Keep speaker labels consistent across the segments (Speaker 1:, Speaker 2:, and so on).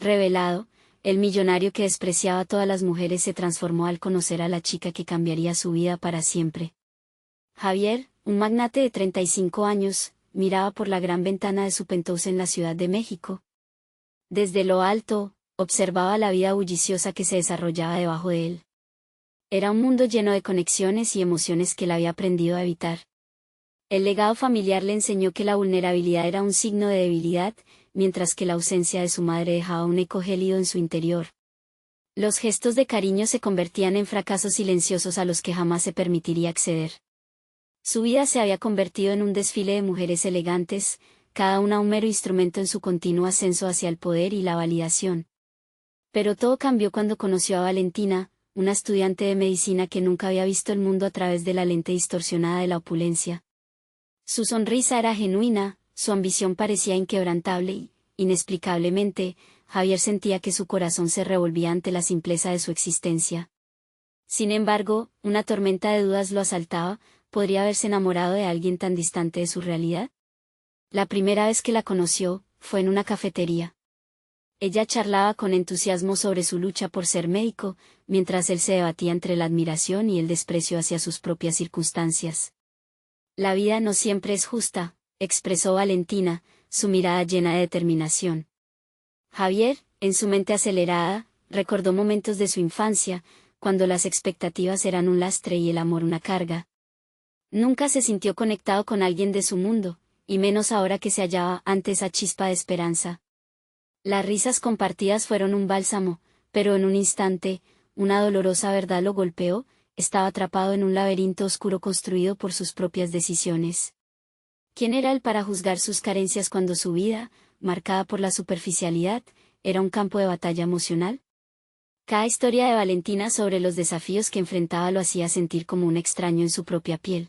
Speaker 1: Revelado, el millonario que despreciaba a todas las mujeres se transformó al conocer a la chica que cambiaría su vida para siempre. Javier, un magnate de 35 años, miraba por la gran ventana de su penthouse en la Ciudad de México. Desde lo alto, observaba la vida bulliciosa que se desarrollaba debajo de él. Era un mundo lleno de conexiones y emociones que él había aprendido a evitar. El legado familiar le enseñó que la vulnerabilidad era un signo de debilidad, mientras que la ausencia de su madre dejaba un eco gélido en su interior. Los gestos de cariño se convertían en fracasos silenciosos a los que jamás se permitiría acceder. Su vida se había convertido en un desfile de mujeres elegantes, cada una un mero instrumento en su continuo ascenso hacia el poder y la validación. Pero todo cambió cuando conoció a Valentina, una estudiante de medicina que nunca había visto el mundo a través de la lente distorsionada de la opulencia. Su sonrisa era genuina, su ambición parecía inquebrantable y, inexplicablemente, Javier sentía que su corazón se revolvía ante la simpleza de su existencia. Sin embargo, una tormenta de dudas lo asaltaba. ¿Podría haberse enamorado de alguien tan distante de su realidad? La primera vez que la conoció, fue en una cafetería. Ella charlaba con entusiasmo sobre su lucha por ser médico, mientras él se debatía entre la admiración y el desprecio hacia sus propias circunstancias. La vida no siempre es justa, expresó Valentina, su mirada llena de determinación. Javier, en su mente acelerada, recordó momentos de su infancia, cuando las expectativas eran un lastre y el amor una carga. Nunca se sintió conectado con alguien de su mundo, y menos ahora que se hallaba ante esa chispa de esperanza. Las risas compartidas fueron un bálsamo, pero en un instante, una dolorosa verdad lo golpeó. Estaba atrapado en un laberinto oscuro construido por sus propias decisiones. ¿Quién era él para juzgar sus carencias cuando su vida, marcada por la superficialidad, era un campo de batalla emocional? Cada historia de Valentina sobre los desafíos que enfrentaba lo hacía sentir como un extraño en su propia piel.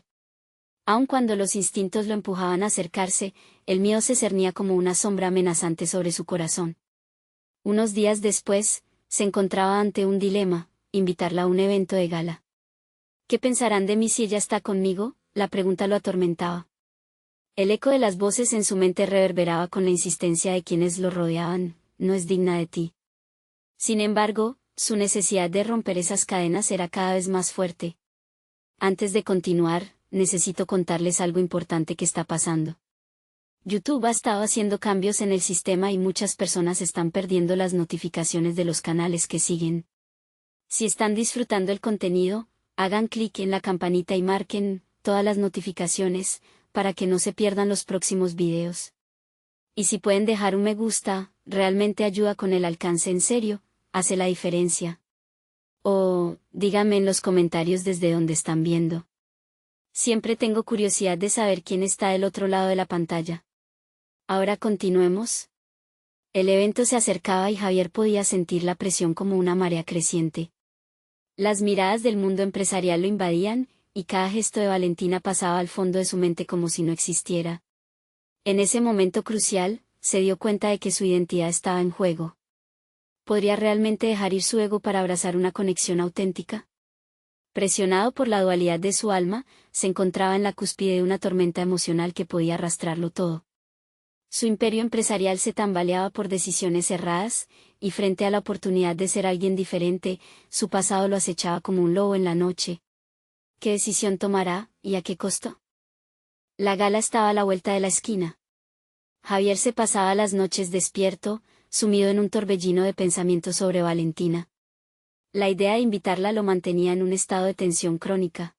Speaker 1: Aun cuando los instintos lo empujaban a acercarse, el miedo se cernía como una sombra amenazante sobre su corazón. Unos días después, se encontraba ante un dilema: invitarla a un evento de gala. ¿Qué pensarán de mí si ella está conmigo?, la pregunta lo atormentaba. El eco de las voces en su mente reverberaba con la insistencia de quienes lo rodeaban: no es digna de ti. Sin embargo, su necesidad de romper esas cadenas era cada vez más fuerte. Antes de continuar, necesito contarles algo importante que está pasando. YouTube ha estado haciendo cambios en el sistema y muchas personas están perdiendo las notificaciones de los canales que siguen. Si están disfrutando el contenido, hagan clic en la campanita y marquen todas las notificaciones, para que no se pierdan los próximos videos. Y si pueden dejar un me gusta, realmente ayuda con el alcance, en serio, hace la diferencia. O, díganme en los comentarios desde dónde están viendo. Siempre tengo curiosidad de saber quién está del otro lado de la pantalla. Ahora continuemos. El evento se acercaba y Javier podía sentir la presión como una marea creciente. Las miradas del mundo empresarial lo invadían, y cada gesto de Valentina pasaba al fondo de su mente como si no existiera. En ese momento crucial, se dio cuenta de que su identidad estaba en juego. ¿Podría realmente dejar ir su ego para abrazar una conexión auténtica? Presionado por la dualidad de su alma, se encontraba en la cúspide de una tormenta emocional que podía arrastrarlo todo. Su imperio empresarial se tambaleaba por decisiones erradas, y frente a la oportunidad de ser alguien diferente, su pasado lo acechaba como un lobo en la noche. ¿Qué decisión tomará, y a qué costo? La gala estaba a la vuelta de la esquina. Javier se pasaba las noches despierto, sumido en un torbellino de pensamientos sobre Valentina. La idea de invitarla lo mantenía en un estado de tensión crónica.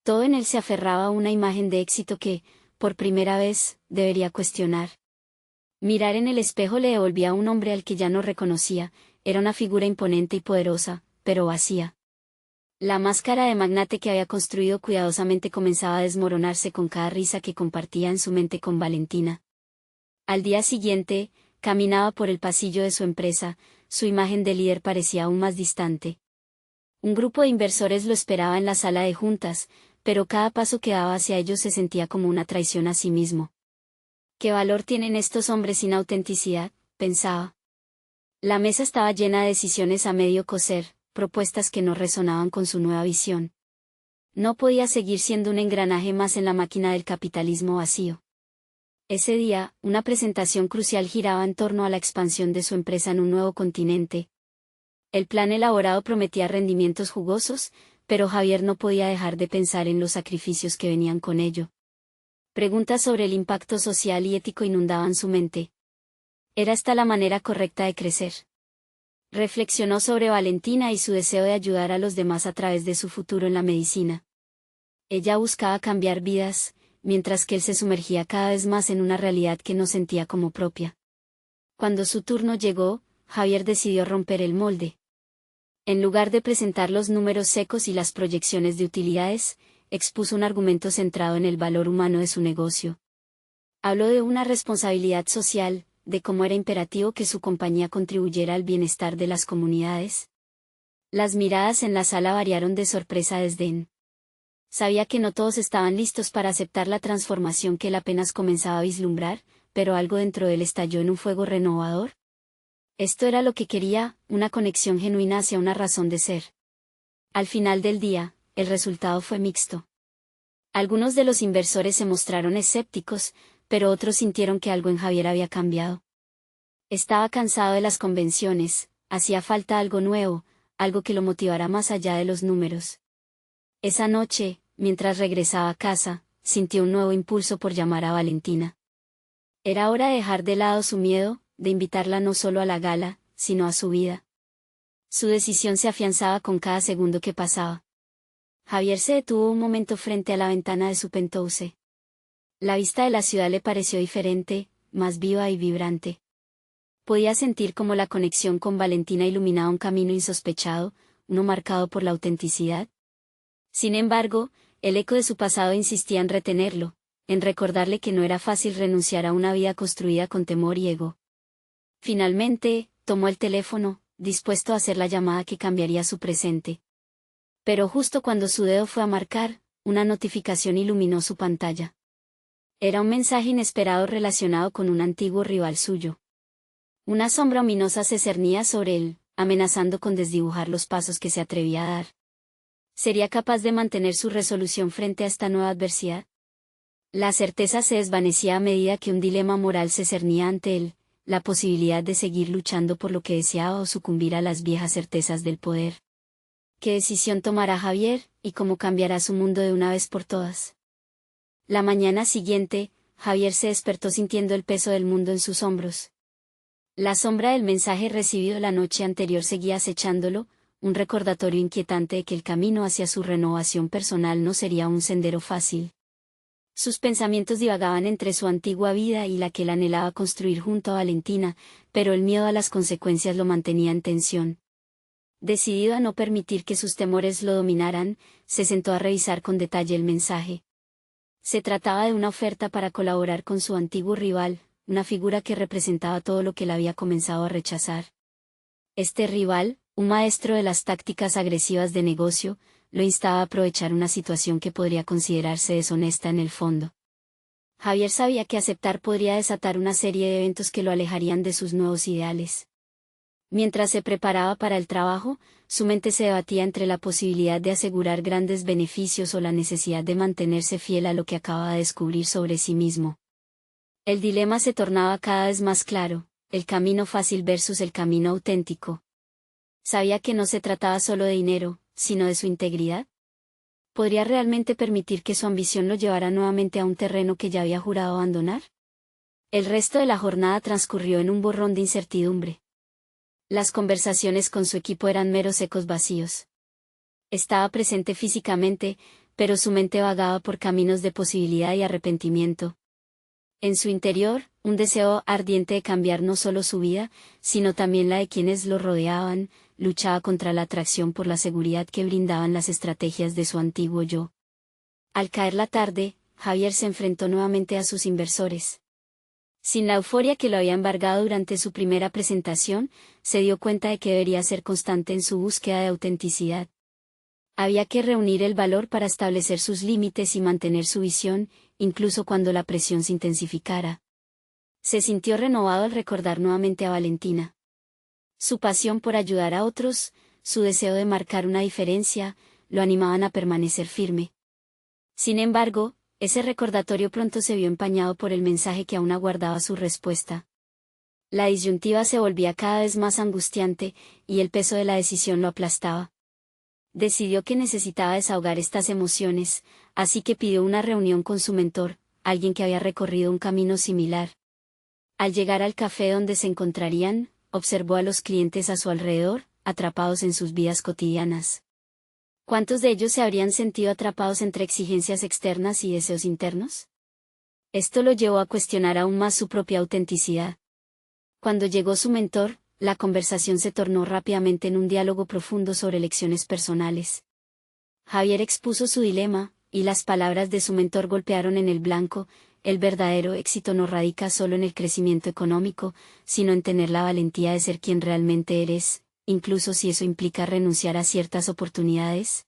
Speaker 1: Todo en él se aferraba a una imagen de éxito que, por primera vez, debería cuestionar. Mirar en el espejo le devolvía a un hombre al que ya no reconocía. Era una figura imponente y poderosa, pero vacía. La máscara de magnate que había construido cuidadosamente comenzaba a desmoronarse con cada risa que compartía en su mente con Valentina. Al día siguiente, caminaba por el pasillo de su empresa. Su imagen de líder parecía aún más distante. Un grupo de inversores lo esperaba en la sala de juntas, pero cada paso que daba hacia ellos se sentía como una traición a sí mismo. ¿Qué valor tienen estos hombres sin autenticidad?, pensaba. La mesa estaba llena de decisiones a medio cocer, propuestas que no resonaban con su nueva visión. No podía seguir siendo un engranaje más en la máquina del capitalismo vacío. Ese día, una presentación crucial giraba en torno a la expansión de su empresa en un nuevo continente. El plan elaborado prometía rendimientos jugosos, pero Javier no podía dejar de pensar en los sacrificios que venían con ello. Preguntas sobre el impacto social y ético inundaban su mente. ¿Era esta la manera correcta de crecer? Reflexionó sobre Valentina y su deseo de ayudar a los demás a través de su futuro en la medicina. Ella buscaba cambiar vidas, mientras que él se sumergía cada vez más en una realidad que no sentía como propia. Cuando su turno llegó, Javier decidió romper el molde. En lugar de presentar los números secos y las proyecciones de utilidades, expuso un argumento centrado en el valor humano de su negocio. Habló de una responsabilidad social, de cómo era imperativo que su compañía contribuyera al bienestar de las comunidades. Las miradas en la sala variaron de sorpresa a desdén. Sabía que no todos estaban listos para aceptar la transformación que él apenas comenzaba a vislumbrar, pero algo dentro de él estalló en un fuego renovador. Esto era lo que quería, una conexión genuina hacia una razón de ser. Al final del día, el resultado fue mixto. Algunos de los inversores se mostraron escépticos, pero otros sintieron que algo en Javier había cambiado. Estaba cansado de las convenciones, hacía falta algo nuevo, algo que lo motivara más allá de los números. Esa noche, mientras regresaba a casa, sintió un nuevo impulso por llamar a Valentina. Era hora de dejar de lado su miedo, de invitarla no solo a la gala, sino a su vida. Su decisión se afianzaba con cada segundo que pasaba. Javier se detuvo un momento frente a la ventana de su penthouse. La vista de la ciudad le pareció diferente, más viva y vibrante. Podía sentir cómo la conexión con Valentina iluminaba un camino insospechado, uno marcado por la autenticidad. Sin embargo, el eco de su pasado insistía en retenerlo, en recordarle que no era fácil renunciar a una vida construida con temor y ego. Finalmente, tomó el teléfono, dispuesto a hacer la llamada que cambiaría su presente. Pero justo cuando su dedo fue a marcar, una notificación iluminó su pantalla. Era un mensaje inesperado relacionado con un antiguo rival suyo. Una sombra ominosa se cernía sobre él, amenazando con desdibujar los pasos que se atrevía a dar. ¿Sería capaz de mantener su resolución frente a esta nueva adversidad? La certeza se desvanecía a medida que un dilema moral se cernía ante él, la posibilidad de seguir luchando por lo que deseaba o sucumbir a las viejas certezas del poder. ¿Qué decisión tomará Javier, y cómo cambiará su mundo de una vez por todas? La mañana siguiente, Javier se despertó sintiendo el peso del mundo en sus hombros. La sombra del mensaje recibido la noche anterior seguía acechándolo, un recordatorio inquietante de que el camino hacia su renovación personal no sería un sendero fácil. Sus pensamientos divagaban entre su antigua vida y la que él anhelaba construir junto a Valentina, pero el miedo a las consecuencias lo mantenía en tensión. Decidido a no permitir que sus temores lo dominaran, se sentó a revisar con detalle el mensaje. Se trataba de una oferta para colaborar con su antiguo rival, una figura que representaba todo lo que él había comenzado a rechazar. Este rival, un maestro de las tácticas agresivas de negocio, lo instaba a aprovechar una situación que podría considerarse deshonesta en el fondo. Javier sabía que aceptar podría desatar una serie de eventos que lo alejarían de sus nuevos ideales. Mientras se preparaba para el trabajo, su mente se debatía entre la posibilidad de asegurar grandes beneficios o la necesidad de mantenerse fiel a lo que acababa de descubrir sobre sí mismo. El dilema se tornaba cada vez más claro, el camino fácil versus el camino auténtico. Sabía que no se trataba solo de dinero, sino de su integridad. ¿Podría realmente permitir que su ambición lo llevara nuevamente a un terreno que ya había jurado abandonar? El resto de la jornada transcurrió en un borrón de incertidumbre. Las conversaciones con su equipo eran meros ecos vacíos. Estaba presente físicamente, pero su mente vagaba por caminos de posibilidad y arrepentimiento. En su interior, un deseo ardiente de cambiar no solo su vida, sino también la de quienes lo rodeaban, luchaba contra la atracción por la seguridad que brindaban las estrategias de su antiguo yo. Al caer la tarde, Javier se enfrentó nuevamente a sus inversores. Sin la euforia que lo había embargado durante su primera presentación, se dio cuenta de que debería ser constante en su búsqueda de autenticidad. Había que reunir el valor para establecer sus límites y mantener su visión, incluso cuando la presión se intensificara. Se sintió renovado al recordar nuevamente a Valentina. Su pasión por ayudar a otros, su deseo de marcar una diferencia, lo animaban a permanecer firme. Sin embargo, Ese recordatorio pronto se vio empañado por el mensaje que aún aguardaba su respuesta. La disyuntiva se volvía cada vez más angustiante, y el peso de la decisión lo aplastaba. Decidió que necesitaba desahogar estas emociones, así que pidió una reunión con su mentor, alguien que había recorrido un camino similar. Al llegar al café donde se encontrarían, observó a los clientes a su alrededor, atrapados en sus vidas cotidianas. ¿Cuántos de ellos se habrían sentido atrapados entre exigencias externas y deseos internos? Esto lo llevó a cuestionar aún más su propia autenticidad. Cuando llegó su mentor, la conversación se tornó rápidamente en un diálogo profundo sobre lecciones personales. Javier expuso su dilema, y las palabras de su mentor golpearon en el blanco. El verdadero éxito no radica solo en el crecimiento económico, sino en tener la valentía de ser quien realmente eres, incluso si eso implica renunciar a ciertas oportunidades.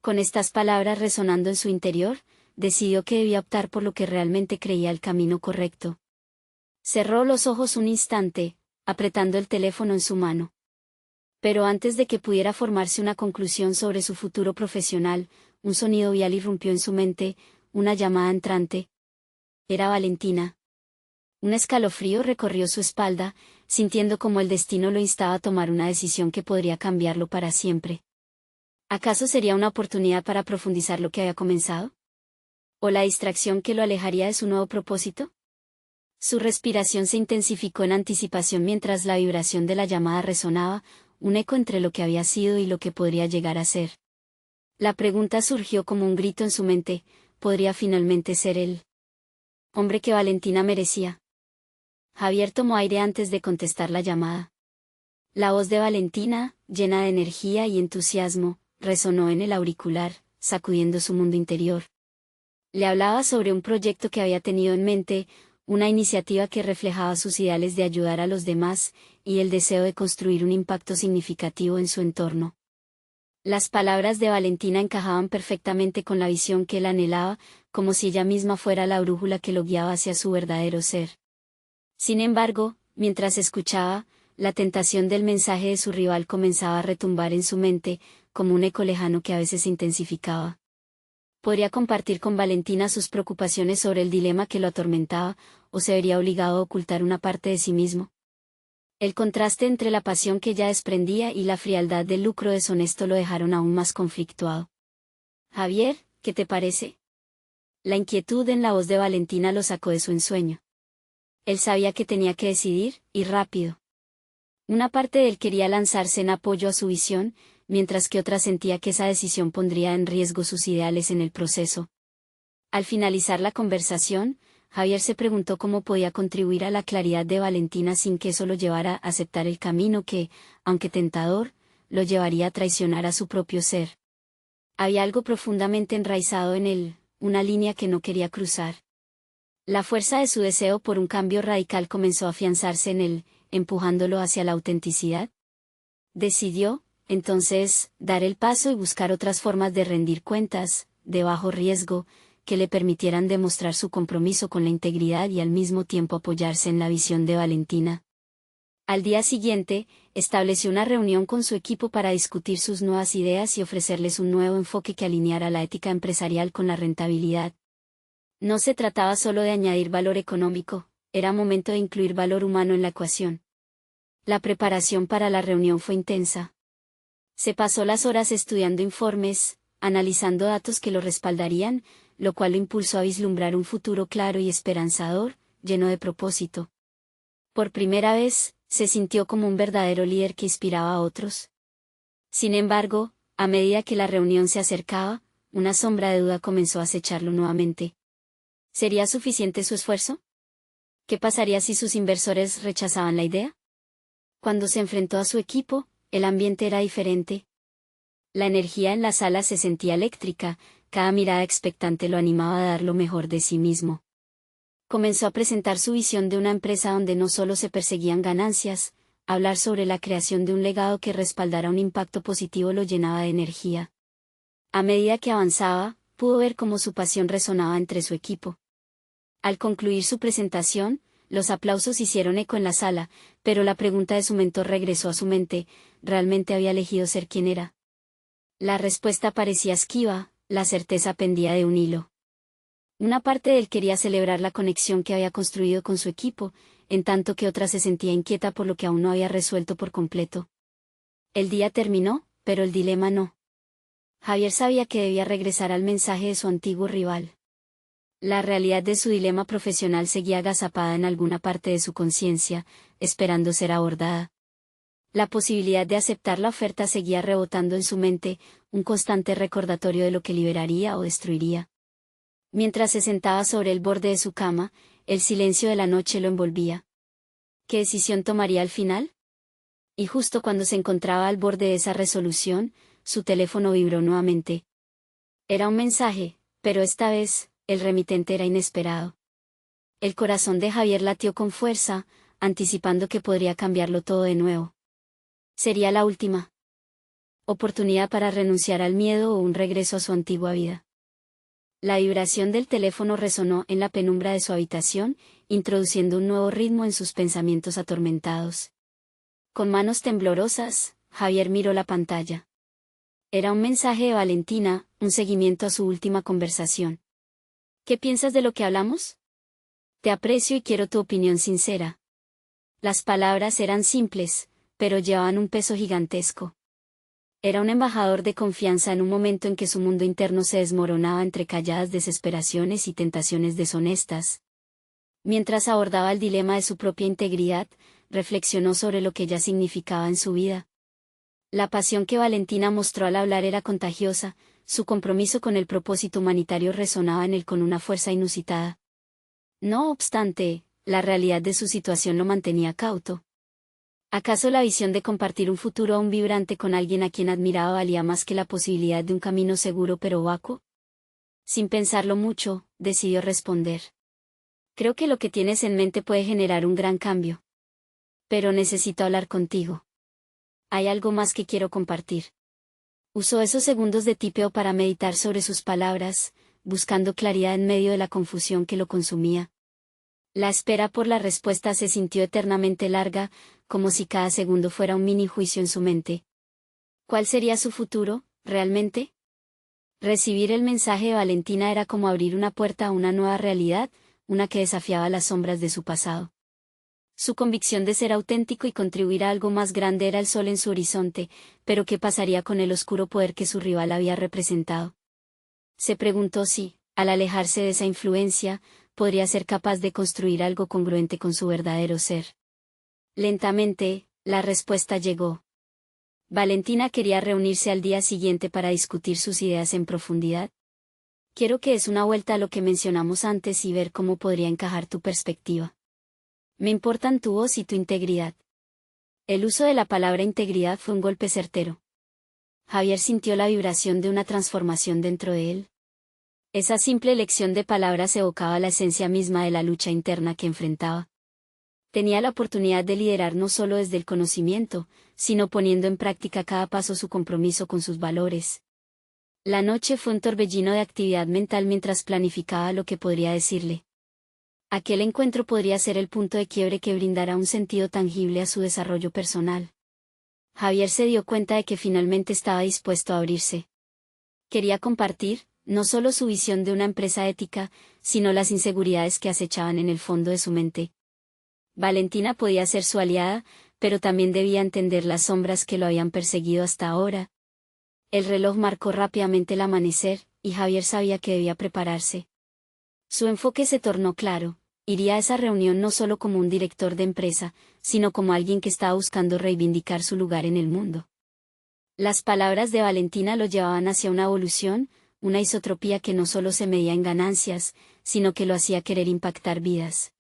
Speaker 1: Con estas palabras resonando en su interior, decidió que debía optar por lo que realmente creía el camino correcto. Cerró los ojos un instante, apretando el teléfono en su mano. Pero antes de que pudiera formarse una conclusión sobre su futuro profesional, un sonido vial irrumpió en su mente, una llamada entrante. Era Valentina. Un escalofrío recorrió su espalda, sintiendo como el destino lo instaba a tomar una decisión que podría cambiarlo para siempre. ¿Acaso sería una oportunidad para profundizar lo que había comenzado? ¿O la distracción que lo alejaría de su nuevo propósito? Su respiración se intensificó en anticipación mientras la vibración de la llamada resonaba, un eco entre lo que había sido y lo que podría llegar a ser. La pregunta surgió como un grito en su mente: ¿podría finalmente ser el hombre que Valentina merecía? Javier tomó aire antes de contestar la llamada. La voz de Valentina, llena de energía y entusiasmo, resonó en el auricular, sacudiendo su mundo interior. Le hablaba sobre un proyecto que había tenido en mente, una iniciativa que reflejaba sus ideales de ayudar a los demás, y el deseo de construir un impacto significativo en su entorno. Las palabras de Valentina encajaban perfectamente con la visión que él anhelaba, como si ella misma fuera la brújula que lo guiaba hacia su verdadero ser. Sin embargo, mientras escuchaba, la tentación del mensaje de su rival comenzaba a retumbar en su mente, como un eco lejano que a veces se intensificaba. Podría compartir con Valentina sus preocupaciones sobre el dilema que lo atormentaba, o se vería obligado a ocultar una parte de sí mismo. El contraste entre la pasión que ella desprendía y la frialdad del lucro deshonesto lo dejaron aún más conflictuado. Javier, ¿qué te parece? La inquietud en la voz de Valentina lo sacó de su ensueño. Él sabía que tenía que decidir, y rápido. Una parte de él quería lanzarse en apoyo a su visión, mientras que otra sentía que esa decisión pondría en riesgo sus ideales en el proceso. Al finalizar la conversación, Javier se preguntó cómo podía contribuir a la claridad de Valentina sin que eso lo llevara a aceptar el camino que, aunque tentador, lo llevaría a traicionar a su propio ser. Había algo profundamente enraizado en él, una línea que no quería cruzar. La fuerza de su deseo por un cambio radical comenzó a afianzarse en él, empujándolo hacia la autenticidad. Decidió, entonces, dar el paso y buscar otras formas de rendir cuentas, de bajo riesgo, que le permitieran demostrar su compromiso con la integridad y al mismo tiempo apoyarse en la visión de Valentina. Al día siguiente, estableció una reunión con su equipo para discutir sus nuevas ideas y ofrecerles un nuevo enfoque que alineara la ética empresarial con la rentabilidad. No se trataba solo de añadir valor económico, era momento de incluir valor humano en la ecuación. La preparación para la reunión fue intensa. Se pasó las horas estudiando informes, analizando datos que lo respaldarían, lo cual lo impulsó a vislumbrar un futuro claro y esperanzador, lleno de propósito. Por primera vez, se sintió como un verdadero líder que inspiraba a otros. Sin embargo, a medida que la reunión se acercaba, una sombra de duda comenzó a acecharlo nuevamente. ¿Sería suficiente su esfuerzo? ¿Qué pasaría si sus inversores rechazaban la idea? Cuando se enfrentó a su equipo, el ambiente era diferente. La energía en la sala se sentía eléctrica, cada mirada expectante lo animaba a dar lo mejor de sí mismo. Comenzó a presentar su visión de una empresa donde no solo se perseguían ganancias, hablar sobre la creación de un legado que respaldara un impacto positivo lo llenaba de energía. A medida que avanzaba, pudo ver cómo su pasión resonaba entre su equipo. Al concluir su presentación, los aplausos hicieron eco en la sala, pero la pregunta de su mentor regresó a su mente: ¿realmente había elegido ser quien era? La respuesta parecía esquiva, la certeza pendía de un hilo. Una parte de él quería celebrar la conexión que había construido con su equipo, en tanto que otra se sentía inquieta por lo que aún no había resuelto por completo. El día terminó, pero el dilema no. Javier sabía que debía regresar al mensaje de su antiguo rival. La realidad de su dilema profesional seguía agazapada en alguna parte de su conciencia, esperando ser abordada. La posibilidad de aceptar la oferta seguía rebotando en su mente, un constante recordatorio de lo que liberaría o destruiría. Mientras se sentaba sobre el borde de su cama, el silencio de la noche lo envolvía. ¿Qué decisión tomaría al final? Y justo cuando se encontraba al borde de esa resolución, su teléfono vibró nuevamente. Era un mensaje, pero esta vez, el remitente era inesperado. El corazón de Javier latió con fuerza, anticipando que podría cambiarlo todo de nuevo. Sería la última oportunidad para renunciar al miedo o un regreso a su antigua vida. La vibración del teléfono resonó en la penumbra de su habitación, introduciendo un nuevo ritmo en sus pensamientos atormentados. Con manos temblorosas, Javier miró la pantalla. Era un mensaje de Valentina, un seguimiento a su última conversación. ¿Qué piensas de lo que hablamos? Te aprecio y quiero tu opinión sincera. Las palabras eran simples, pero llevaban un peso gigantesco. Era un embajador de confianza en un momento en que su mundo interno se desmoronaba entre calladas desesperaciones y tentaciones deshonestas. Mientras abordaba el dilema de su propia integridad, reflexionó sobre lo que ella significaba en su vida. La pasión que Valentina mostró al hablar era contagiosa, su compromiso con el propósito humanitario resonaba en él con una fuerza inusitada. No obstante, la realidad de su situación lo mantenía cauto. ¿Acaso la visión de compartir un futuro aún vibrante con alguien a quien admiraba valía más que la posibilidad de un camino seguro pero vacuo? Sin pensarlo mucho, decidió responder. Creo que lo que tienes en mente puede generar un gran cambio. Pero necesito hablar contigo. Hay algo más que quiero compartir. Usó esos segundos de tipeo para meditar sobre sus palabras, buscando claridad en medio de la confusión que lo consumía. La espera por la respuesta se sintió eternamente larga, como si cada segundo fuera un mini juicio en su mente. ¿Cuál sería su futuro, realmente? Recibir el mensaje de Valentina era como abrir una puerta a una nueva realidad, una que desafiaba las sombras de su pasado. Su convicción de ser auténtico y contribuir a algo más grande era el sol en su horizonte, pero ¿qué pasaría con el oscuro poder que su rival había representado? Se preguntó si, al alejarse de esa influencia, podría ser capaz de construir algo congruente con su verdadero ser. Lentamente, la respuesta llegó. Valentina quería reunirse al día siguiente para discutir sus ideas en profundidad. Quiero que des una vuelta a lo que mencionamos antes y ver cómo podría encajar tu perspectiva. Me importan tu voz y tu integridad. El uso de la palabra integridad fue un golpe certero. Javier sintió la vibración de una transformación dentro de él. Esa simple elección de palabras evocaba la esencia misma de la lucha interna que enfrentaba. Tenía la oportunidad de liderar no solo desde el conocimiento, sino poniendo en práctica cada paso su compromiso con sus valores. La noche fue un torbellino de actividad mental mientras planificaba lo que podría decirle. Aquel encuentro podría ser el punto de quiebre que brindará un sentido tangible a su desarrollo personal. Javier se dio cuenta de que finalmente estaba dispuesto a abrirse. Quería compartir, no solo su visión de una empresa ética, sino las inseguridades que acechaban en el fondo de su mente. Valentina podía ser su aliada, pero también debía entender las sombras que lo habían perseguido hasta ahora. El reloj marcó rápidamente el amanecer, y Javier sabía que debía prepararse. Su enfoque se tornó claro: iría a esa reunión no solo como un director de empresa, sino como alguien que estaba buscando reivindicar su lugar en el mundo. Las palabras de Valentina lo llevaban hacia una evolución, una isotropía que no solo se medía en ganancias, sino que lo hacía querer impactar vidas.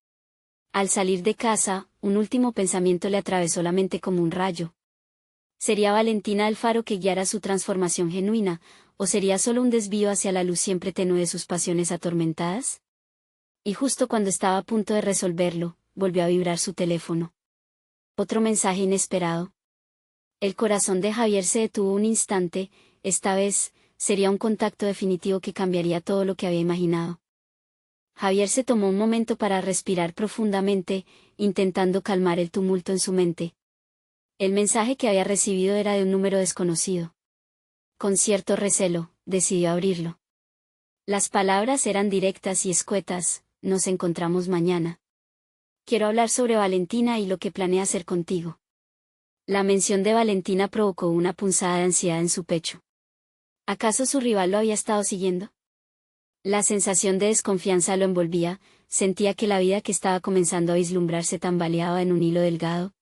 Speaker 1: Al salir de casa, un último pensamiento le atravesó la mente como un rayo. ¿Sería Valentina el faro que guiara su transformación genuina, o sería solo un desvío hacia la luz siempre tenue de sus pasiones atormentadas? Y justo cuando estaba a punto de resolverlo, volvió a vibrar su teléfono. Otro mensaje inesperado. El corazón de Javier se detuvo un instante. Esta vez, sería un contacto definitivo que cambiaría todo lo que había imaginado. Javier se tomó un momento para respirar profundamente, intentando calmar el tumulto en su mente. El mensaje que había recibido era de un número desconocido. Con cierto recelo, decidió abrirlo. Las palabras eran directas y escuetas: nos encontramos mañana. Quiero hablar sobre Valentina y lo que planea hacer contigo. La mención de Valentina provocó una punzada de ansiedad en su pecho. ¿Acaso su rival lo había estado siguiendo? La sensación de desconfianza lo envolvía, sentía que la vida que estaba comenzando a vislumbrarse tambaleaba en un hilo delgado.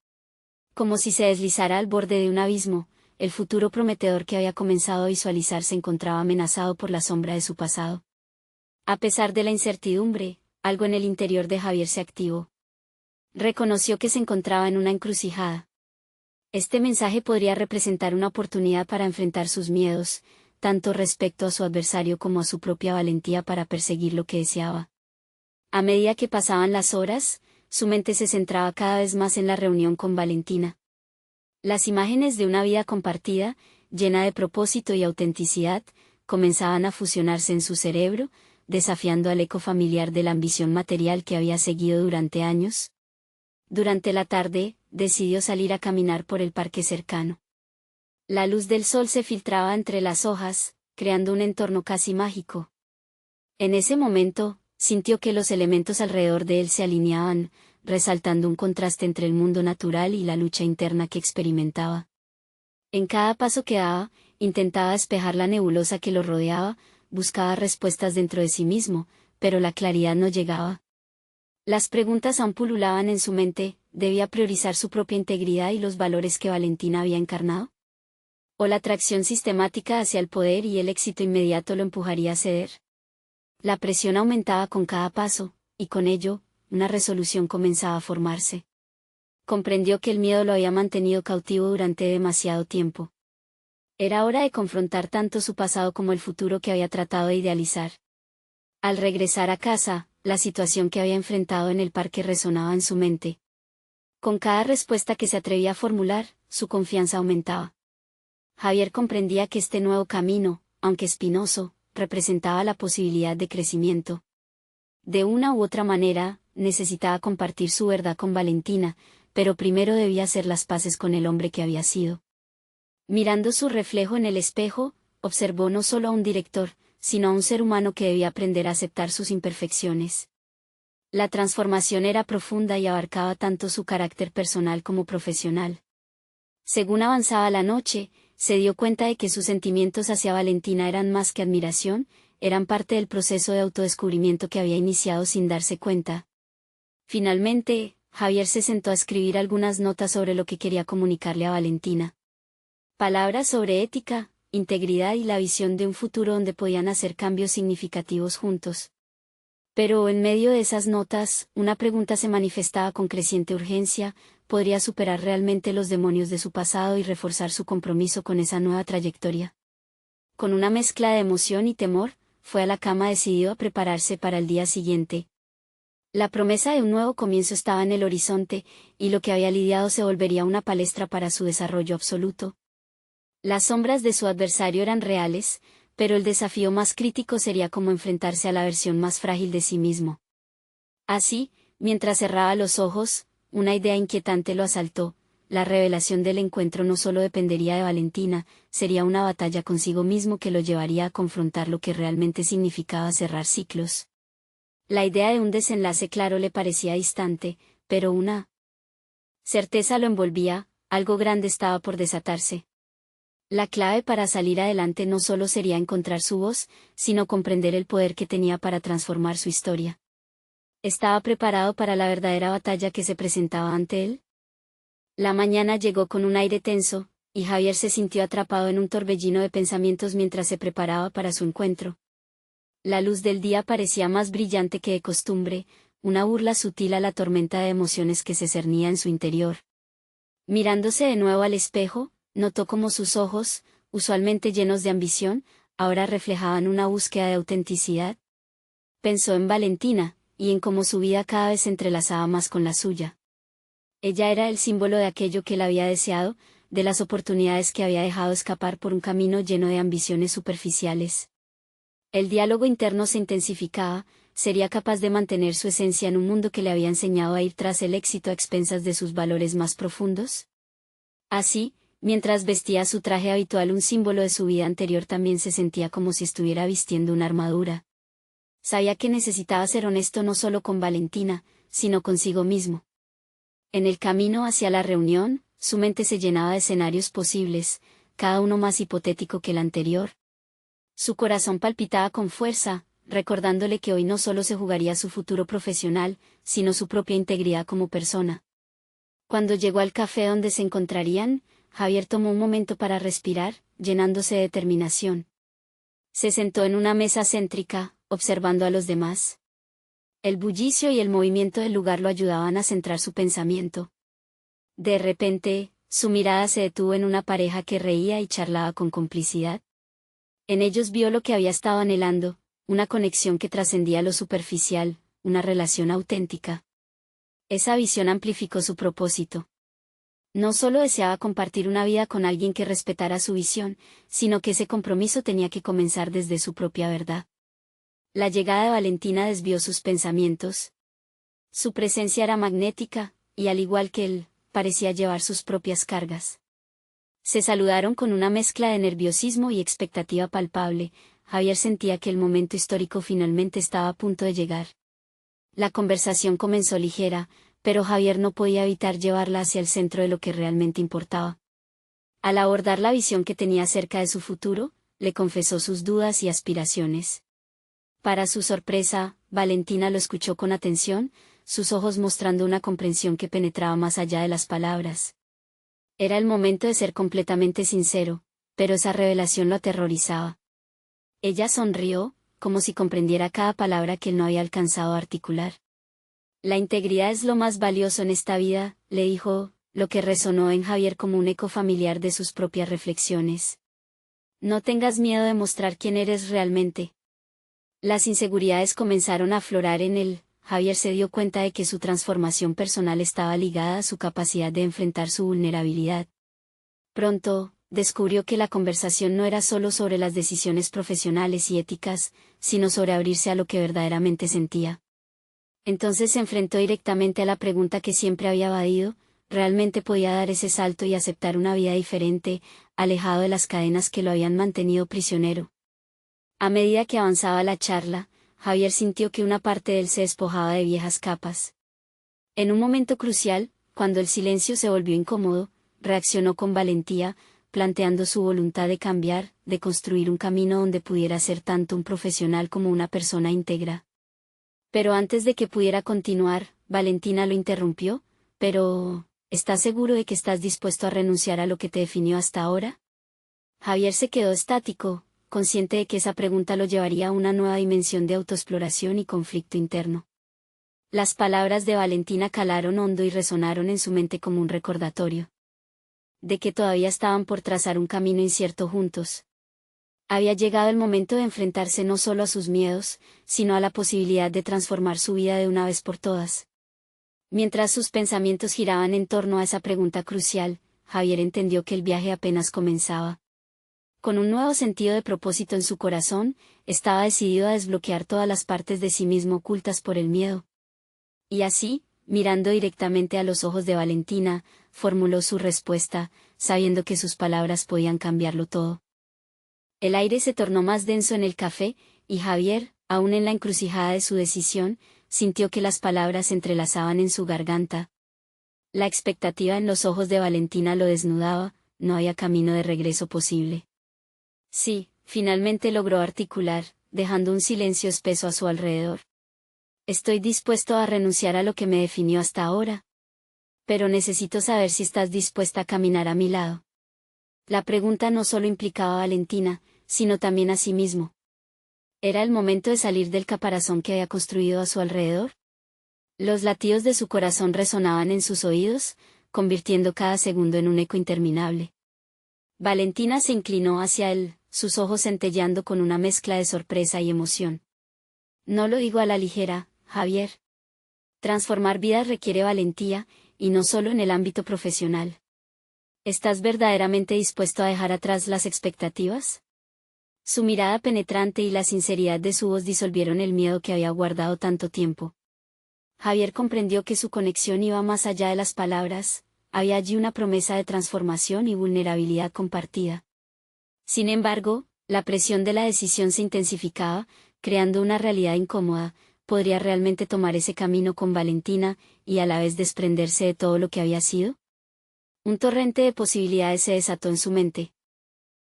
Speaker 1: Como si se deslizara al borde de un abismo, el futuro prometedor que había comenzado a visualizar se encontraba amenazado por la sombra de su pasado. A pesar de la incertidumbre, algo en el interior de Javier se activó. Reconoció que se encontraba en una encrucijada. Este mensaje podría representar una oportunidad para enfrentar sus miedos, tanto respecto a su adversario como a su propia valentía para perseguir lo que deseaba. A medida que pasaban las horas, su mente se centraba cada vez más en la reunión con Valentina. Las imágenes de una vida compartida, llena de propósito y autenticidad, comenzaban a fusionarse en su cerebro, desafiando al eco familiar de la ambición material que había seguido durante años. Durante la tarde, decidió salir a caminar por el parque cercano. La luz del sol se filtraba entre las hojas, creando un entorno casi mágico. En ese momento, sintió que los elementos alrededor de él se alineaban, resaltando un contraste entre el mundo natural y la lucha interna que experimentaba. En cada paso que daba, intentaba despejar la nebulosa que lo rodeaba, buscaba respuestas dentro de sí mismo, pero la claridad no llegaba. Las preguntas aún pululaban en su mente: ¿debía priorizar su propia integridad y los valores que Valentina había encarnado? ¿O la atracción sistemática hacia el poder y el éxito inmediato lo empujaría a ceder? La presión aumentaba con cada paso, y con ello, una resolución comenzaba a formarse. Comprendió que el miedo lo había mantenido cautivo durante demasiado tiempo. Era hora de confrontar tanto su pasado como el futuro que había tratado de idealizar. Al regresar a casa, la situación que había enfrentado en el parque resonaba en su mente. Con cada respuesta que se atrevía a formular, su confianza aumentaba. Javier comprendía que este nuevo camino, aunque espinoso, representaba la posibilidad de crecimiento. De una u otra manera, necesitaba compartir su verdad con Valentina, pero primero debía hacer las paces con el hombre que había sido. Mirando su reflejo en el espejo, observó no solo a un director, sino a un ser humano que debía aprender a aceptar sus imperfecciones. La transformación era profunda y abarcaba tanto su carácter personal como profesional. Según avanzaba la noche, se dio cuenta de que sus sentimientos hacia Valentina eran más que admiración, eran parte del proceso de autodescubrimiento que había iniciado sin darse cuenta. Finalmente, Javier se sentó a escribir algunas notas sobre lo que quería comunicarle a Valentina. Palabras sobre ética, integridad y la visión de un futuro donde podían hacer cambios significativos juntos. Pero en medio de esas notas, una pregunta se manifestaba con creciente urgencia: ¿podría superar realmente los demonios de su pasado y reforzar su compromiso con esa nueva trayectoria? Con una mezcla de emoción y temor, fue a la cama decidido a prepararse para el día siguiente. La promesa de un nuevo comienzo estaba en el horizonte, y lo que había lidiado se volvería una palestra para su desarrollo absoluto. Las sombras de su adversario eran reales, pero el desafío más crítico sería cómo enfrentarse a la versión más frágil de sí mismo. Así, mientras cerraba los ojos, una idea inquietante lo asaltó: la revelación del encuentro no solo dependería de Valentina, sería una batalla consigo mismo que lo llevaría a confrontar lo que realmente significaba cerrar ciclos. La idea de un desenlace claro le parecía distante, pero una certeza lo envolvía: algo grande estaba por desatarse. La clave para salir adelante no solo sería encontrar su voz, sino comprender el poder que tenía para transformar su historia. ¿Estaba preparado para la verdadera batalla que se presentaba ante él? La mañana llegó con un aire tenso, y Javier se sintió atrapado en un torbellino de pensamientos mientras se preparaba para su encuentro. La luz del día parecía más brillante que de costumbre, una burla sutil a la tormenta de emociones que se cernía en su interior. Mirándose de nuevo al espejo, notó cómo sus ojos, usualmente llenos de ambición, ahora reflejaban una búsqueda de autenticidad. Pensó en Valentina, y en cómo su vida cada vez se entrelazaba más con la suya. Ella era el símbolo de aquello que él había deseado, de las oportunidades que había dejado escapar por un camino lleno de ambiciones superficiales. El diálogo interno se intensificaba: ¿sería capaz de mantener su esencia en un mundo que le había enseñado a ir tras el éxito a expensas de sus valores más profundos? Así, mientras vestía su traje habitual, un símbolo de su vida anterior, también se sentía como si estuviera vistiendo una armadura. Sabía que necesitaba ser honesto no solo con Valentina, sino consigo mismo. En el camino hacia la reunión, su mente se llenaba de escenarios posibles, cada uno más hipotético que el anterior. Su corazón palpitaba con fuerza, recordándole que hoy no solo se jugaría su futuro profesional, sino su propia integridad como persona. Cuando llegó al café donde se encontrarían, Javier tomó un momento para respirar, llenándose de determinación. Se sentó en una mesa céntrica, observando a los demás. El bullicio y el movimiento del lugar lo ayudaban a centrar su pensamiento. De repente, su mirada se detuvo en una pareja que reía y charlaba con complicidad. En ellos vio lo que había estado anhelando, una conexión que trascendía lo superficial, una relación auténtica. Esa visión amplificó su propósito. No solo deseaba compartir una vida con alguien que respetara su visión, sino que ese compromiso tenía que comenzar desde su propia verdad. La llegada de Valentina desvió sus pensamientos. Su presencia era magnética, y al igual que él, parecía llevar sus propias cargas. Se saludaron con una mezcla de nerviosismo y expectativa palpable. Javier sentía que el momento histórico finalmente estaba a punto de llegar. La conversación comenzó ligera, pero Javier no podía evitar llevarla hacia el centro de lo que realmente importaba. Al abordar la visión que tenía acerca de su futuro, le confesó sus dudas y aspiraciones. Para su sorpresa, Valentina lo escuchó con atención, sus ojos mostrando una comprensión que penetraba más allá de las palabras. Era el momento de ser completamente sincero, pero esa revelación lo aterrorizaba. Ella sonrió, como si comprendiera cada palabra que él no había alcanzado a articular. La integridad es lo más valioso en esta vida, le dijo, lo que resonó en Javier como un eco familiar de sus propias reflexiones. No tengas miedo de mostrar quién eres realmente. Las inseguridades comenzaron a aflorar en él. Javier se dio cuenta de que su transformación personal estaba ligada a su capacidad de enfrentar su vulnerabilidad. Pronto, descubrió que la conversación no era solo sobre las decisiones profesionales y éticas, sino sobre abrirse a lo que verdaderamente sentía. Entonces se enfrentó directamente a la pregunta que siempre había evadido: ¿realmente podía dar ese salto y aceptar una vida diferente, alejado de las cadenas que lo habían mantenido prisionero? A medida que avanzaba la charla, Javier sintió que una parte de él se despojaba de viejas capas. En un momento crucial, cuando el silencio se volvió incómodo, reaccionó con valentía, planteando su voluntad de cambiar, de construir un camino donde pudiera ser tanto un profesional como una persona íntegra. Pero antes de que pudiera continuar, Valentina lo interrumpió. «Pero, ¿estás seguro de que estás dispuesto a renunciar a lo que te definió hasta ahora?» Javier se quedó estático, consciente de que esa pregunta lo llevaría a una nueva dimensión de autoexploración y conflicto interno. Las palabras de Valentina calaron hondo y resonaron en su mente como un recordatorio de que todavía estaban por trazar un camino incierto juntos. Había llegado el momento de enfrentarse no solo a sus miedos, sino a la posibilidad de transformar su vida de una vez por todas. Mientras sus pensamientos giraban en torno a esa pregunta crucial, Javier entendió que el viaje apenas comenzaba. Con un nuevo sentido de propósito en su corazón, estaba decidido a desbloquear todas las partes de sí mismo ocultas por el miedo. Y así, mirando directamente a los ojos de Valentina, formuló su respuesta, sabiendo que sus palabras podían cambiarlo todo. El aire se tornó más denso en el café, y Javier, aún en la encrucijada de su decisión, sintió que las palabras se entrelazaban en su garganta. La expectativa en los ojos de Valentina lo desnudaba, no había camino de regreso posible. Sí, finalmente logró articular, dejando un silencio espeso a su alrededor. Estoy dispuesto a renunciar a lo que me definió hasta ahora. Pero necesito saber si estás dispuesta a caminar a mi lado. La pregunta no solo implicaba a Valentina, sino también a sí mismo. ¿Era el momento de salir del caparazón que había construido a su alrededor? Los latidos de su corazón resonaban en sus oídos, convirtiendo cada segundo en un eco interminable. Valentina se inclinó hacia él, sus ojos centelleando con una mezcla de sorpresa y emoción. No lo digo a la ligera, Javier. Transformar vidas requiere valentía, y no solo en el ámbito profesional. ¿Estás verdaderamente dispuesto a dejar atrás las expectativas? Su mirada penetrante y la sinceridad de su voz disolvieron el miedo que había guardado tanto tiempo. Javier comprendió que su conexión iba más allá de las palabras, había allí una promesa de transformación y vulnerabilidad compartida. Sin embargo, la presión de la decisión se intensificaba, creando una realidad incómoda, ¿podría realmente tomar ese camino con Valentina, y a la vez desprenderse de todo lo que había sido? Un torrente de posibilidades se desató en su mente.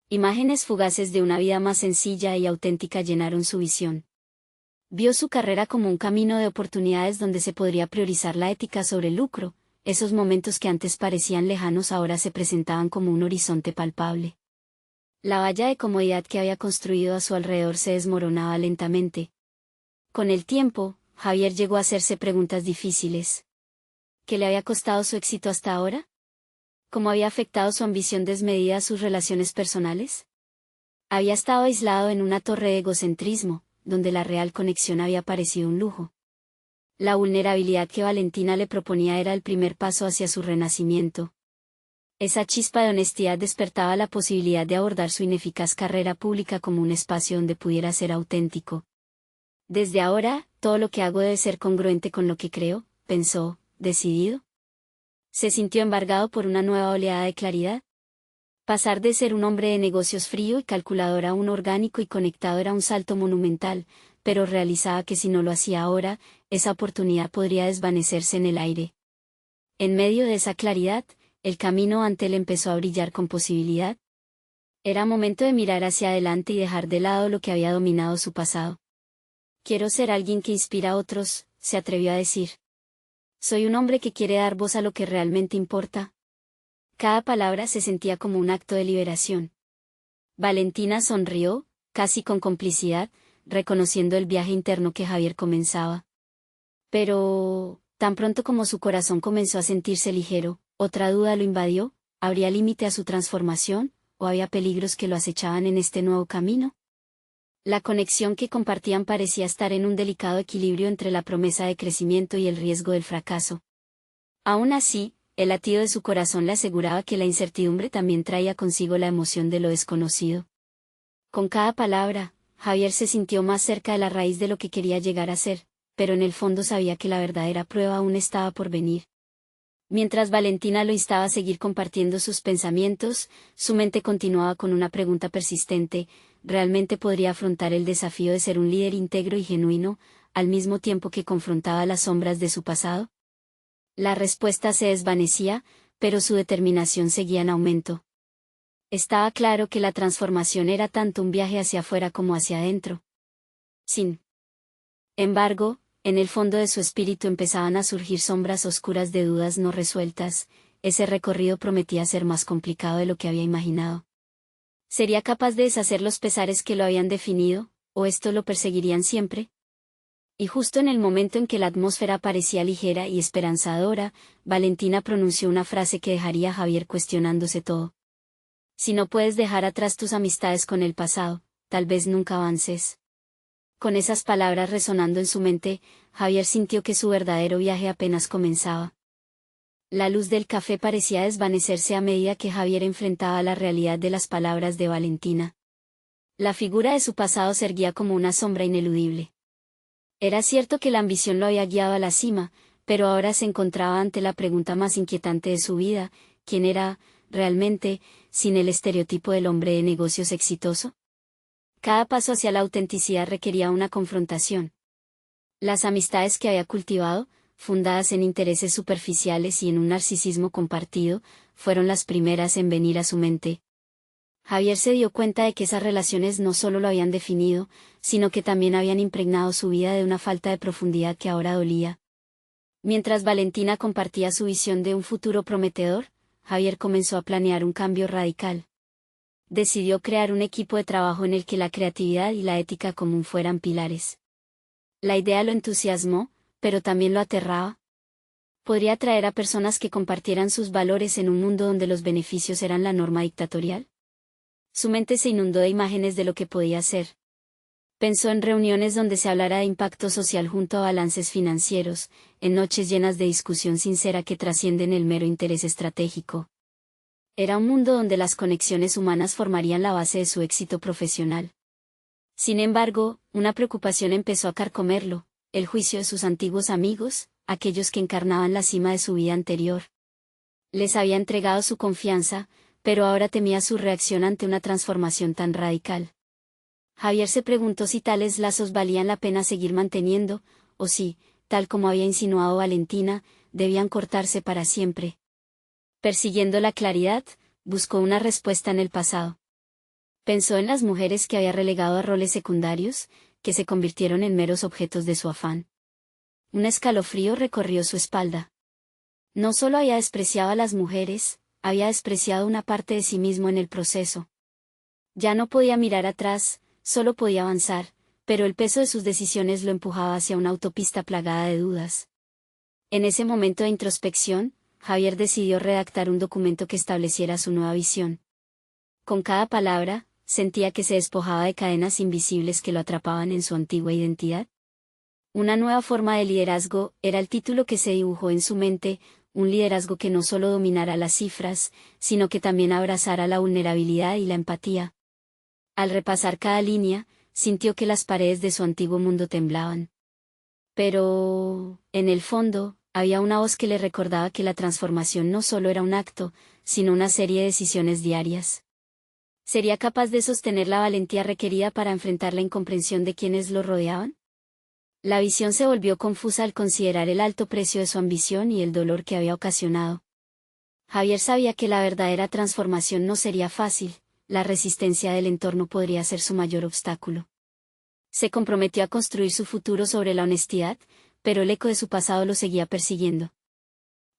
Speaker 1: Imágenes fugaces de una vida más sencilla y auténtica llenaron su visión. Vio su carrera como un camino de oportunidades donde se podría priorizar la ética sobre el lucro. Esos momentos que antes parecían lejanos ahora se presentaban como un horizonte palpable. La valla de comodidad que había construido a su alrededor se desmoronaba lentamente. Con el tiempo, Javier llegó a hacerse preguntas difíciles. ¿Qué le había costado su éxito hasta ahora? ¿Cómo había afectado su ambición desmedida a sus relaciones personales? Había estado aislado en una torre de egocentrismo, donde la real conexión había parecido un lujo. La vulnerabilidad que Valentina le proponía era el primer paso hacia su renacimiento. Esa chispa de honestidad despertaba la posibilidad de abordar su ineficaz carrera pública como un espacio donde pudiera ser auténtico. Desde ahora, todo lo que hago debe ser congruente con lo que creo, pensó, decidido. Se sintió embargado por una nueva oleada de claridad. Pasar de ser un hombre de negocios frío y calculador a un orgánico y conectado era un salto monumental, pero realizaba que si no lo hacía ahora, esa oportunidad podría desvanecerse en el aire. En medio de esa claridad, el camino ante él empezó a brillar con posibilidad. Era momento de mirar hacia adelante y dejar de lado lo que había dominado su pasado. Quiero ser alguien que inspira a otros, se atrevió a decir. Soy un hombre que quiere dar voz a lo que realmente importa. Cada palabra se sentía como un acto de liberación. Valentina sonrió, casi con complicidad, reconociendo el viaje interno que Javier comenzaba. Pero, tan pronto como su corazón comenzó a sentirse ligero, otra duda lo invadió: ¿habría límite a su transformación, o había peligros que lo acechaban en este nuevo camino? La conexión que compartían parecía estar en un delicado equilibrio entre la promesa de crecimiento y el riesgo del fracaso. Aún así, el latido de su corazón le aseguraba que la incertidumbre también traía consigo la emoción de lo desconocido. Con cada palabra, Javier se sintió más cerca de la raíz de lo que quería llegar a ser, pero en el fondo sabía que la verdadera prueba aún estaba por venir. Mientras Valentina lo instaba a seguir compartiendo sus pensamientos, su mente continuaba con una pregunta persistente: ¿realmente podría afrontar el desafío de ser un líder íntegro y genuino, al mismo tiempo que confrontaba las sombras de su pasado? La respuesta se desvanecía, pero su determinación seguía en aumento. Estaba claro que la transformación era tanto un viaje hacia afuera como hacia adentro. Sin embargo, en el fondo de su espíritu empezaban a surgir sombras oscuras de dudas no resueltas. Ese recorrido prometía ser más complicado de lo que había imaginado. ¿Sería capaz de deshacer los pesares que lo habían definido, o esto lo perseguirían siempre? Y justo en el momento en que la atmósfera parecía ligera y esperanzadora, Valentina pronunció una frase que dejaría a Javier cuestionándose todo. Si no puedes dejar atrás tus amistades con el pasado, tal vez nunca avances. Con esas palabras resonando en su mente, Javier sintió que su verdadero viaje apenas comenzaba. La luz del café parecía desvanecerse a medida que Javier enfrentaba la realidad de las palabras de Valentina. La figura de su pasado se erguía como una sombra ineludible. Era cierto que la ambición lo había guiado a la cima, pero ahora se encontraba ante la pregunta más inquietante de su vida: ¿quién era, realmente, sin el estereotipo del hombre de negocios exitoso? Cada paso hacia la autenticidad requería una confrontación. Las amistades que había cultivado, fundadas en intereses superficiales y en un narcisismo compartido, fueron las primeras en venir a su mente. Javier se dio cuenta de que esas relaciones no solo lo habían definido, sino que también habían impregnado su vida de una falta de profundidad que ahora dolía. Mientras Valentina compartía su visión de un futuro prometedor, Javier comenzó a planear un cambio radical. Decidió crear un equipo de trabajo en el que la creatividad y la ética común fueran pilares. La idea lo entusiasmó, pero también lo aterraba. ¿Podría atraer a personas que compartieran sus valores en un mundo donde los beneficios eran la norma dictatorial? Su mente se inundó de imágenes de lo que podía ser. Pensó en reuniones donde se hablara de impacto social junto a balances financieros, en noches llenas de discusión sincera que trascienden el mero interés estratégico. Era un mundo donde las conexiones humanas formarían la base de su éxito profesional. Sin embargo, una preocupación empezó a carcomerlo: el juicio de sus antiguos amigos, aquellos que encarnaban la cima de su vida anterior. Les había entregado su confianza, pero ahora temía su reacción ante una transformación tan radical. Javier se preguntó si tales lazos valían la pena seguir manteniendo, o si, tal como había insinuado Valentina, debían cortarse para siempre. Persiguiendo la claridad, buscó una respuesta en el pasado. Pensó en las mujeres que había relegado a roles secundarios, que se convirtieron en meros objetos de su afán. Un escalofrío recorrió su espalda. No solo había despreciado a las mujeres, había despreciado una parte de sí mismo en el proceso. Ya no podía mirar atrás, solo podía avanzar, pero el peso de sus decisiones lo empujaba hacia una autopista plagada de dudas. En ese momento de introspección, Javier decidió redactar un documento que estableciera su nueva visión. Con cada palabra, sentía que se despojaba de cadenas invisibles que lo atrapaban en su antigua identidad. Una nueva forma de liderazgo era el título que se dibujó en su mente, un liderazgo que no solo dominara las cifras, sino que también abrazara la vulnerabilidad y la empatía. Al repasar cada línea, sintió que las paredes de su antiguo mundo temblaban. Pero, en el fondo, había una voz que le recordaba que la transformación no solo era un acto, sino una serie de decisiones diarias. ¿Sería capaz de sostener la valentía requerida para enfrentar la incomprensión de quienes lo rodeaban? La visión se volvió confusa al considerar el alto precio de su ambición y el dolor que había ocasionado. Javier sabía que la verdadera transformación no sería fácil, la resistencia del entorno podría ser su mayor obstáculo. Se comprometió a construir su futuro sobre la honestidad, pero el eco de su pasado lo seguía persiguiendo.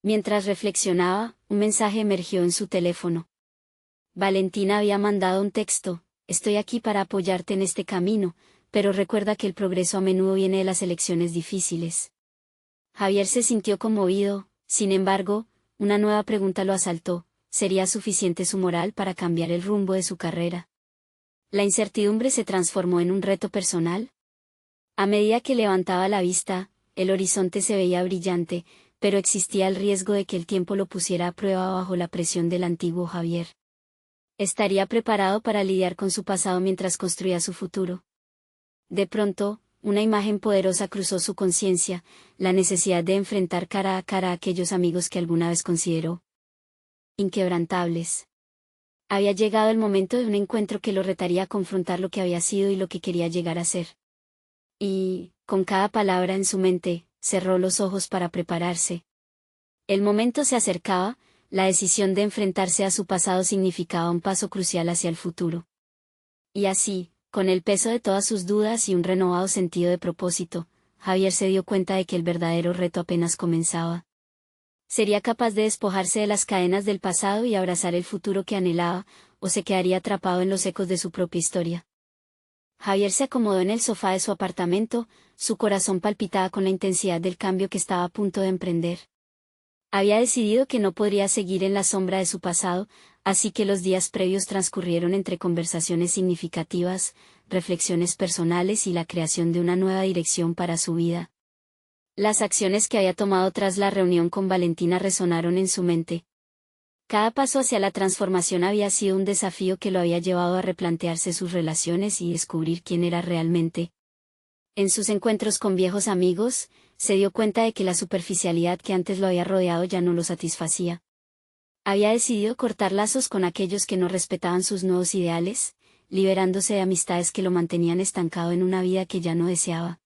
Speaker 1: Mientras reflexionaba, un mensaje emergió en su teléfono. Valentina había mandado un texto: estoy aquí para apoyarte en este camino, pero recuerda que el progreso a menudo viene de las elecciones difíciles. Javier se sintió conmovido, sin embargo, una nueva pregunta lo asaltó: ¿sería suficiente su moral para cambiar el rumbo de su carrera? La incertidumbre se transformó en un reto personal. A medida que levantaba la vista, el horizonte se veía brillante, pero existía el riesgo de que el tiempo lo pusiera a prueba bajo la presión del antiguo Javier. ¿Estaría preparado para lidiar con su pasado mientras construía su futuro? De pronto, una imagen poderosa cruzó su conciencia: la necesidad de enfrentar cara a cara a aquellos amigos que alguna vez consideró inquebrantables. Había llegado el momento de un encuentro que lo retaría a confrontar lo que había sido y lo que quería llegar a ser. Y, con cada palabra en su mente, cerró los ojos para prepararse. El momento se acercaba, la decisión de enfrentarse a su pasado significaba un paso crucial hacia el futuro. Y así, con el peso de todas sus dudas y un renovado sentido de propósito, Javier se dio cuenta de que el verdadero reto apenas comenzaba. ¿Sería capaz de despojarse de las cadenas del pasado y abrazar el futuro que anhelaba, o se quedaría atrapado en los ecos de su propia historia? Javier se acomodó en el sofá de su apartamento, su corazón palpitaba con la intensidad del cambio que estaba a punto de emprender. Había decidido que no podría seguir en la sombra de su pasado, así que los días previos transcurrieron entre conversaciones significativas, reflexiones personales y la creación de una nueva dirección para su vida. Las acciones que había tomado tras la reunión con Valentina resonaron en su mente. Cada paso hacia la transformación había sido un desafío que lo había llevado a replantearse sus relaciones y descubrir quién era realmente. En sus encuentros con viejos amigos, se dio cuenta de que la superficialidad que antes lo había rodeado ya no lo satisfacía. Había decidido cortar lazos con aquellos que no respetaban sus nuevos ideales, liberándose de amistades que lo mantenían estancado en una vida que ya no deseaba.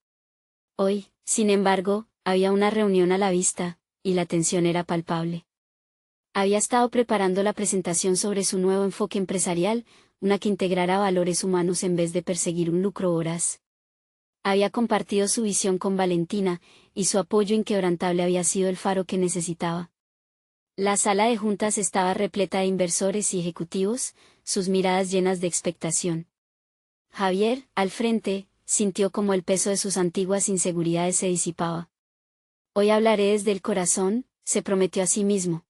Speaker 1: Hoy, sin embargo, había una reunión a la vista, y la tensión era palpable. Había estado preparando la presentación sobre su nuevo enfoque empresarial, una que integrara valores humanos en vez de perseguir un lucro voraz. Había compartido su visión con Valentina, y su apoyo inquebrantable había sido el faro que necesitaba. La sala de juntas estaba repleta de inversores y ejecutivos, sus miradas llenas de expectación. Javier, al frente, sintió como el peso de sus antiguas inseguridades se disipaba. Hoy hablaré desde el corazón, se prometió a sí mismo.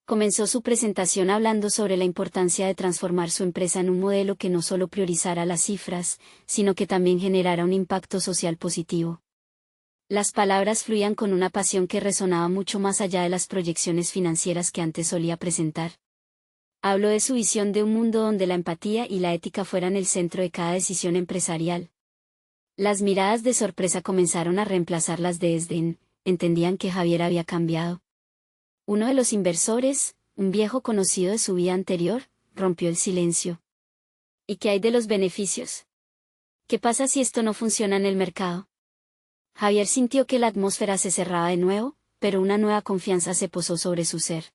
Speaker 1: Comenzó su presentación hablando sobre la importancia de transformar su empresa en un modelo que no solo priorizara las cifras, sino que también generara un impacto social positivo. Las palabras fluían con una pasión que resonaba mucho más allá de las proyecciones financieras que antes solía presentar. Habló de su visión de un mundo donde la empatía y la ética fueran el centro de cada decisión empresarial. Las miradas de sorpresa comenzaron a reemplazar las de desdén, entendían que Javier había cambiado. Uno de los inversores, un viejo conocido de su vida anterior, rompió el silencio. ¿Y qué hay de los beneficios? ¿Qué pasa si esto no funciona en el mercado? Javier sintió que la atmósfera se cerraba de nuevo, pero una nueva confianza se posó sobre su ser.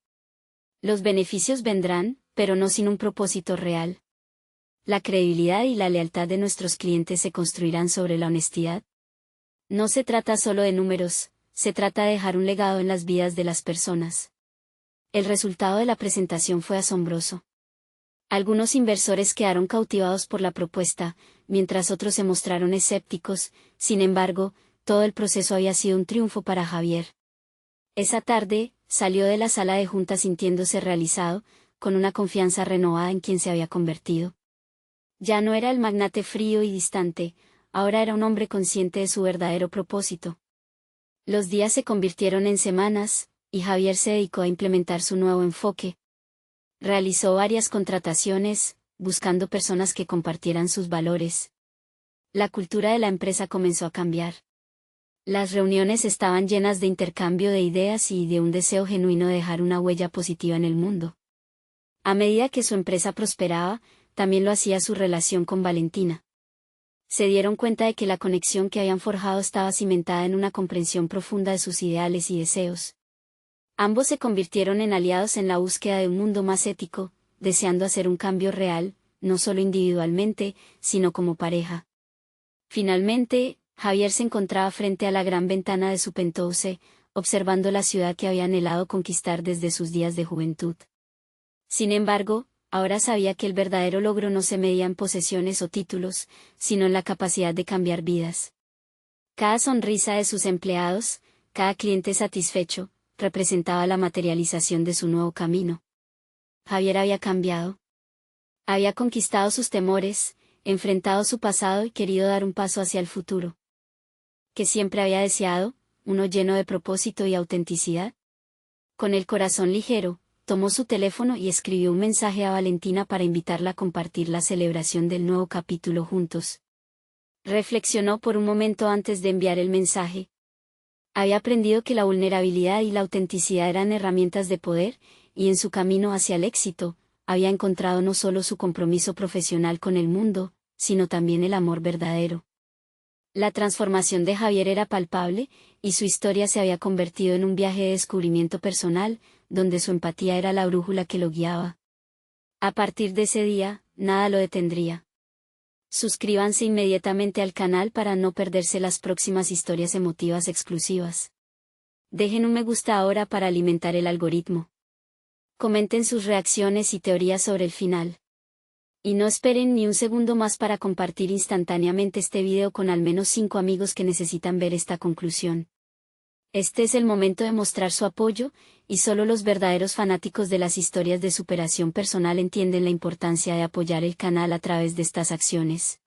Speaker 1: Los beneficios vendrán, pero no sin un propósito real. La credibilidad y la lealtad de nuestros clientes se construirán sobre la honestidad. No se trata solo de números, se trata de dejar un legado en las vidas de las personas. El resultado de la presentación fue asombroso. Algunos inversores quedaron cautivados por la propuesta, mientras otros se mostraron escépticos. Sin embargo, todo el proceso había sido un triunfo para Javier. Esa tarde, salió de la sala de juntas sintiéndose realizado, con una confianza renovada en quien se había convertido. Ya no era el magnate frío y distante, ahora era un hombre consciente de su verdadero propósito. Los días se convirtieron en semanas, y Javier se dedicó a implementar su nuevo enfoque. Realizó varias contrataciones, buscando personas que compartieran sus valores. La cultura de la empresa comenzó a cambiar. Las reuniones estaban llenas de intercambio de ideas y de un deseo genuino de dejar una huella positiva en el mundo. A medida que su empresa prosperaba, también lo hacía su relación con Valentina. Se dieron cuenta de que la conexión que habían forjado estaba cimentada en una comprensión profunda de sus ideales y deseos. Ambos se convirtieron en aliados en la búsqueda de un mundo más ético, deseando hacer un cambio real, no solo individualmente, sino como pareja. Finalmente, Javier se encontraba frente a la gran ventana de su penthouse, observando la ciudad que había anhelado conquistar desde sus días de juventud. Sin embargo, ahora sabía que el verdadero logro no se medía en posesiones o títulos, sino en la capacidad de cambiar vidas. Cada sonrisa de sus empleados, cada cliente satisfecho, representaba la materialización de su nuevo camino. Javier había cambiado. Había conquistado sus temores, enfrentado su pasado y querido dar un paso hacia el futuro. Que siempre había deseado, uno lleno de propósito y autenticidad. Con el corazón ligero, tomó su teléfono y escribió un mensaje a Valentina para invitarla a compartir la celebración del nuevo capítulo juntos. Reflexionó por un momento antes de enviar el mensaje. Había aprendido que la vulnerabilidad y la autenticidad eran herramientas de poder, y en su camino hacia el éxito, había encontrado no solo su compromiso profesional con el mundo, sino también el amor verdadero. La transformación de Javier era palpable, y su historia se había convertido en un viaje de descubrimiento personal, donde su empatía era la brújula que lo guiaba. A partir de ese día, nada lo detendría. Suscríbanse inmediatamente al canal para no perderse las próximas historias emotivas exclusivas. Dejen un me gusta ahora para alimentar el algoritmo. Comenten sus reacciones y teorías sobre el final. Y no esperen ni un segundo más para compartir instantáneamente este video con al menos 5 amigos que necesitan ver esta conclusión. Este es el momento de mostrar su apoyo, y solo los verdaderos fanáticos de las historias de superación personal entienden la importancia de apoyar el canal a través de estas acciones.